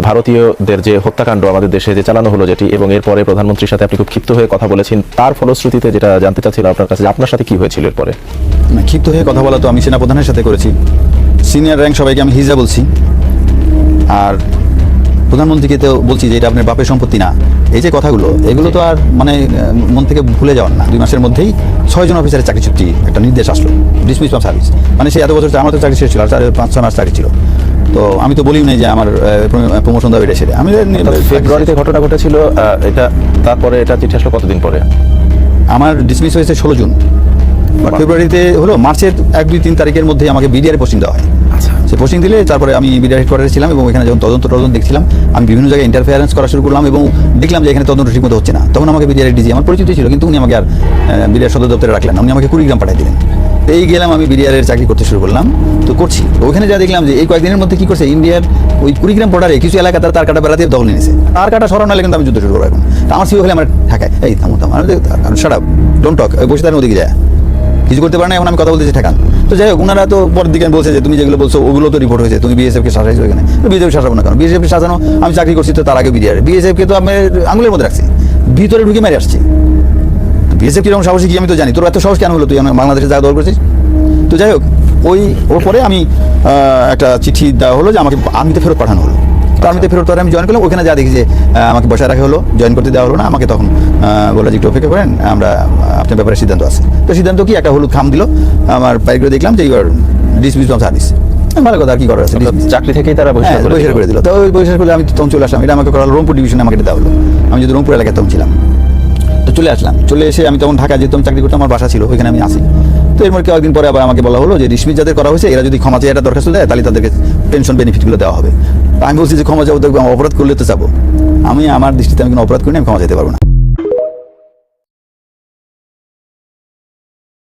ভারতীয়দের যে হত্যাকাণ্ড আমাদের দেশে যে চালানো হলো যেটি, এবং এরপরে প্রধানমন্ত্রীর সাথে আপনি খুব ক্ষিপ্ত হয়ে কথা বলেছেন, তার ফলশ্রুতিতে যেটা জানতে চাচ্ছিল আপনার কাছে, যে আপনার সাথে কি হয়েছিল এরপরে? ক্ষিপ্ত হয়ে কথা বলা তো আমি সেনাপ্রধানের সাথে করেছি, সিনিয়র র্যাঙ্ক সবাইকে আমি হিজা বলছি, আর প্রধানমন্ত্রীকে তো বলছি যে এটা আপনার বাপের সম্পত্তি না। এই যে কথাগুলো, এগুলো তো আর মানে মন থেকে ভুলে যাওয়ার না। 2 মাসের মধ্যেই 6 জন অফিসারের চাকরি চুক্তি একটা নির্দেশ আসলো, ডিসমিস ফ্রম সার্ভিস। মানে সে এত বছর আমার তো চাকরি শেষ ছিল, আর 5-6 মাস চাকরি ছিল। তো আমি তো বলিও নাই যে আমার প্রমোশন দেওয়া এটা সেটা। আমি ফেব্রুয়ারিতে ঘটনা ঘটেছিল এটা, তারপরে এটা চিঠি আসলো কতদিন পরে? আমার ডিসমিস হয়েছে 16 জুন। ফেব্রুয়ারিতে হলো, মার্চের 1-2-3 তারিখের মধ্যে আমাকে বিডিআর পোস্টিং দেওয়া হয়। সে পোস্টিং দিলে তারপরে আমি বিডিআর হেডকোয়ার্টারে ছিলাম, এবং এখানে যখন তদন্ত দেখছিলাম, আমি বিভিন্ন জায়গায় ইন্টারফেয়ারেন্স করা শুরু করলাম, এবং দেখলাম যে এখানে তদন্ত ঠিকমতো হচ্ছে না। তখন আমাকে বিডিআর ডিজি আমার পরিচিত ছিল, কিন্তু উনি আমাকে আর বিডিআর সদর দপ্তরে রাখলেন না, উনি আমাকে কুড়িগ্রাম পাঠিয়ে দিলেন। এই গেলাম, আমি বিডিআরের চাকরি করতে শুরু করলাম। তো করছি, ওখানে যা দেখলাম যে এই কয়েকদিনের মধ্যে কি করছে, ইন্ডিয়ার ওই কুড়িগ্রাম বর্ডারে কিছু এলাকা তার কাটা বেড়াতে দখল নিয়েছে। তার কাটা সরানো হলে কিন্তু আমি যুদ্ধ শুরু করবো এখন। আমার সিও হলে আমার ঠেকায়, এই থামো শাট আপ, ডোন্ট টক, বসে তার ওদিকে যায়, কিছু করতে পারে না। এখন আমি কথা বলতেছি ঠেকান। তো যাই হোক, ওনারা তো পরের দিকে বলছে যে তুমি যেগুলো বলছো ওগুলো তো রিপোর্ট হয়েছে, তুমি বিএসএফকে শাসাইছো এখানে। বিএসএফ শাসাবো না, কারণ বিএসএফকে শাসানো, আমি চাকরি করছি তো তার আগে বিএসএফকে তো আমি আঙুলের মধ্যে রাখছি, ভিতরে ঢুকে মেরে আসছি। বিএসএফ কিরকম সাহসী কি আমি তো জানি, তোর এত সাহস কেন হলো, তুই বাংলাদেশে জায়গা দখল করছিস। তো যাই হোক, ওর পরে আমি একটা চিঠি দেওয়া হলো যে আমাকে আর্মিতে ফেরত পাঠানো হলো। তো আর্মিতে ফেরত পরে আমি জয়েন করলাম। ওখানে যা দেখি যে আমাকে বসায় রাখা হলো, জয়েন করতে দেওয়া হলো না আমাকে। তখন বলে যে একটু অপেক্ষা করেন, আমরা আপনার ব্যাপারে সিদ্ধান্ত আছে। তো সিদ্ধান্ত কি, একটা হলুদ খাম দিল আমার পায়ে করে, দেখলাম যে you are dismiss from service. ভালো কথা, আর কি করার আছে, চাকরি থেকেই তারা বহিষ্কার করে দিল। তো ওই বহিষ্কার করলে আমি তখন চলে আসলাম। এটা আমাকে করা হলো রংপুর ডিভিশনে, আমাকে দেওয়া হলো। আমি যদি রংপুর এলাকায় তখন ছিলাম, তো চলে আসলাম। চলে এসে আমি তখন ঢাকা যেতাম, চাকরি করতাম, আমার বাসা ছিল ওইখানে, আমি আসি। তো এর মধ্যে কয়েকদিন পরে আবার আমাকে বলা হলো যে ডিসমিস যাদের করা হয়েছে, এরা যদি ক্ষমা চেয়ে একটা দরখাস্ত দেয়, তাহলে তাদেরকে পেনশন বেনিফিটগুলো দেওয়া হবে। আমি বলছি যে ক্ষমা চাবো, অপরাধ করলে তো চাবো। আমি আমার দৃষ্টিতে আমি কোনো অপরাধ করিনি, আমি ক্ষমা চাইতে পারবো না।